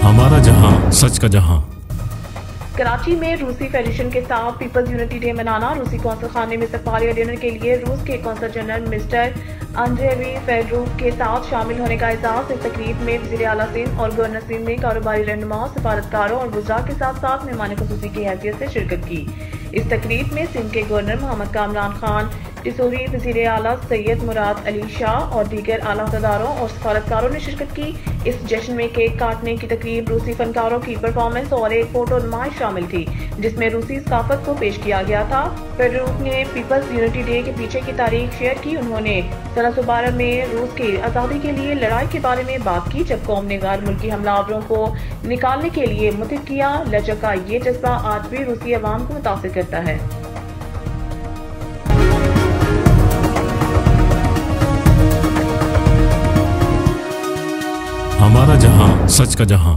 हमारा जहां सच का जहां। कराची में रूसी फेडरेशन के साथ पीपल्स यूनिटी डे मनाना। रूसी कौंसल खाने में इस्तकबालिया डिनर के लिए रूस के कौंसल जनरल मिस्टर अंद्रेवी फेडरूक के साथ शामिल होने का एजाज। इस तकरीब में वज़ीर आला सिंध और गवर्नर सिंध ने कारोबारी रहनुमाओं, सफारतकारों और वुज़रा के साथ साथ मेहमान खुसूसी की हैसियत से शिरकत की। इस तकरीब में सिंध के गवर्नर मोहम्मद कामरान खान टिसोरी, वज़ीर आला सैयद मुराद अली शाह और दीगर आला अहदेदारों और सफारतकारों ने शिरकत की। इस जश्न में केक काटने की तकरीब, रूसी फनकारों की परफॉर्मेंस और एक फोटो नुमाइश शामिल थी जिसमें रूसी सकाफत को पेश किया गया था। फेडरूक ने पीपल्स यूनिटी डे के पीछे की तारीख शेयर की। उन्होंने 1912 में रूस की आज़ादी के लिए लड़ाई के बारे में बात की, जब कौम ने गैर मुल्की हमलावरों को निकालने के लिए मुतहद किया। लचक का ये जज्बा आज भी रूसी अवाम को मुतासिर करता है। हमारा जहां सच का जहां।